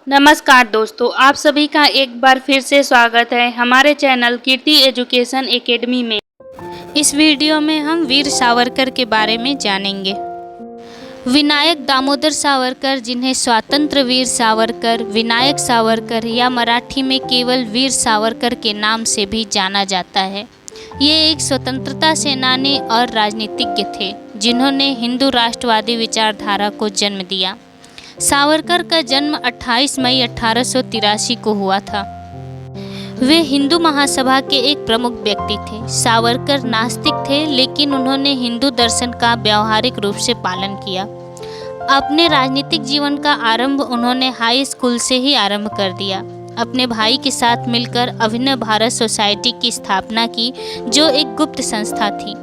नमस्कार दोस्तों, आप सभी का एक बार फिर से स्वागत है हमारे चैनल कीर्ति एजुकेशन एकेडमी में। इस वीडियो में हम वीर सावरकर के बारे में जानेंगे। विनायक दामोदर सावरकर, जिन्हें स्वतंत्र वीर सावरकर, विनायक सावरकर या मराठी में केवल वीर सावरकर के नाम से भी जाना जाता है, ये एक स्वतंत्रता सेनानी और राजनीतिज्ञ थे जिन्होंने हिंदू राष्ट्रवादी विचारधारा को जन्म दिया। सावरकर का जन्म 28 मई 1883 को हुआ था। वे हिंदू महासभा के एक प्रमुख व्यक्ति थे। सावरकर नास्तिक थे, लेकिन उन्होंने हिंदू दर्शन का व्यावहारिक रूप से पालन किया। अपने राजनीतिक जीवन का आरंभ उन्होंने हाई स्कूल से ही आरंभ कर दिया। अपने भाई के साथ मिलकर अभिनव भारत सोसाइटी की स्थापना की, जो एक गुप्त संस्था थी।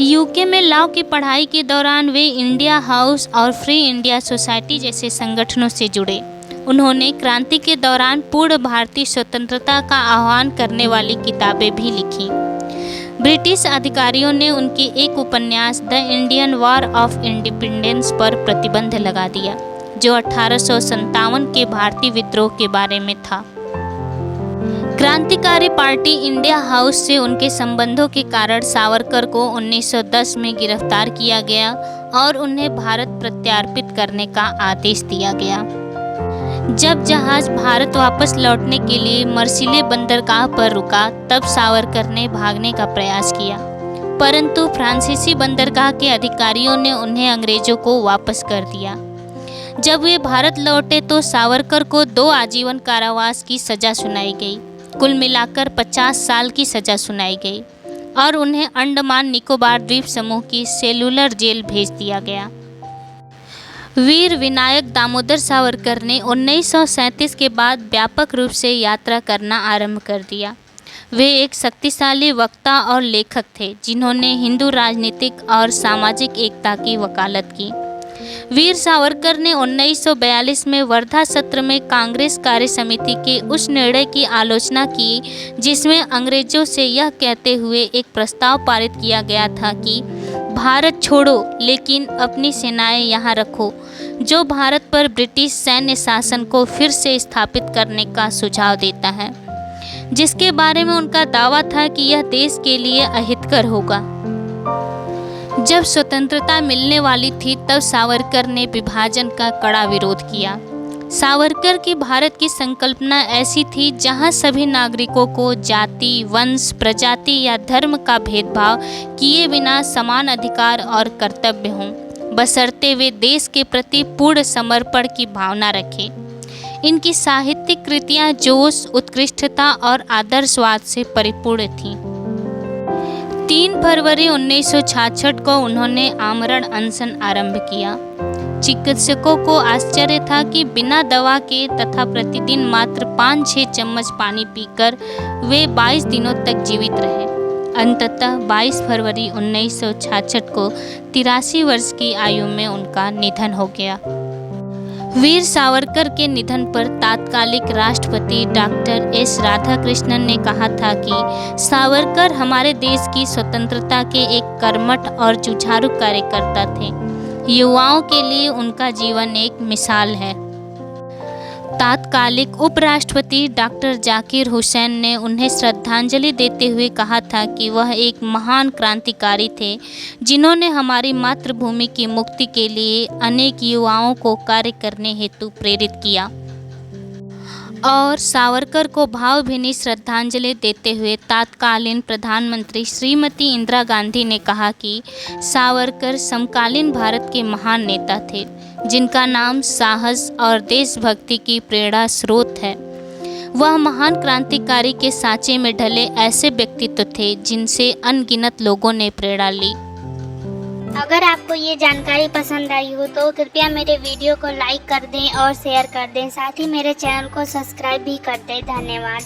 यूके में लॉ की पढ़ाई के दौरान वे इंडिया हाउस और फ्री इंडिया सोसाइटी जैसे संगठनों से जुड़े। उन्होंने क्रांति के दौरान पूर्ण भारतीय स्वतंत्रता का आह्वान करने वाली किताबें भी लिखीं। ब्रिटिश अधिकारियों ने उनके एक उपन्यास the Indian war of independence पर प्रतिबंध लगा दिया, जो 1857 के भारतीय विद्रोह के बारे में था। क्रांतिकारी पार्टी इंडिया हाउस से उनके संबंधों के कारण सावरकर को 1910 में गिरफ्तार किया गया और उन्हें भारत प्रत्यार्पित करने का आदेश दिया गया। जब जहाज भारत वापस लौटने के लिए मर्सिले बंदरगाह पर रुका, तब सावरकर ने भागने का प्रयास किया, परंतु फ्रांसीसी बंदरगाह के अधिकारियों ने उन्हें अंग्रेजों को वापस कर दिया। जब वे भारत लौटे तो सावरकर को 2 आजीवन कारावास की सजा सुनाई गई। कुल मिलाकर 50 साल की सजा सुनाई गई और उन्हें अंडमान निकोबार द्वीप समूह की सेलुलर जेल भेज दिया गया। वीर विनायक दामोदर सावरकर ने 1937 के बाद व्यापक रूप से यात्रा करना आरंभ कर दिया। वे एक शक्तिशाली वक्ता और लेखक थे, जिन्होंने हिंदू राजनीतिक और सामाजिक एकता की वकालत की। वीर सावरकर ने 1942 में वर्धा सत्र में कांग्रेस कार्य समिति के उस निर्णय की आलोचना की, जिसमें अंग्रेजों से यह कहते हुए एक प्रस्ताव पारित किया गया था कि भारत छोड़ो, लेकिन अपनी सेनाएं यहाँ रखो, जो भारत पर ब्रिटिश सैन्य शासन को फिर से स्थापित करने का सुझाव देता है, जिसके बारे में उनका दावा था कि यह देश के लिए अहितकर होगा। जब स्वतंत्रता मिलने वाली थी, तब सावरकर ने विभाजन का कड़ा विरोध किया। सावरकर की भारत की संकल्पना ऐसी थी जहां सभी नागरिकों को जाति, वंश, प्रजाति या धर्म का भेदभाव किए बिना समान अधिकार और कर्तव्य हों, बशर्ते वे देश के प्रति पूर्ण समर्पण की भावना रखें। इनकी साहित्यिक कृतियां जोश, उत्कृष्टता और आदर्शवाद से परिपूर्ण थीं। 3 फरवरी 1966 को उन्होंने आमरण अनशन आरंभ किया। चिकित्सकों को आश्चर्य था कि बिना दवा के तथा प्रतिदिन मात्र 5-6 चम्मच पानी पीकर वे 22 दिनों तक जीवित रहे। अंततः 22 फरवरी 1966 को 83 वर्ष की आयु में उनका निधन हो गया। वीर सावरकर के निधन पर तात्कालिक राष्ट्रपति डॉक्टर एस राधाकृष्णन ने कहा था कि सावरकर हमारे देश की स्वतंत्रता के एक कर्मठ और जुझारू कार्यकर्ता थे। युवाओं के लिए उनका जीवन एक मिसाल है। तात्कालिक उपराष्ट्रपति डॉक्टर जाकिर हुसैन ने उन्हें श्रद्धांजलि देते हुए कहा था कि वह एक महान क्रांतिकारी थे, जिन्होंने हमारी मातृभूमि की मुक्ति के लिए अनेक युवाओं को कार्य करने हेतु प्रेरित किया। और सावरकर को भावभीनी श्रद्धांजलि देते हुए तत्कालीन प्रधानमंत्री श्रीमती इंदिरा गांधी ने कहा कि सावरकर समकालीन भारत के महान नेता थे, जिनका नाम साहस और देशभक्ति की प्रेरणा स्रोत है। वह महान क्रांतिकारी के सांचे में ढले ऐसे व्यक्तित्व थे, जिनसे अनगिनत लोगों ने प्रेरणा ली। अगर आपको ये जानकारी पसंद आई हो तो कृपया मेरे वीडियो को लाइक कर दें और शेयर कर दें। साथ ही मेरे चैनल को सब्सक्राइब भी कर दें। धन्यवाद।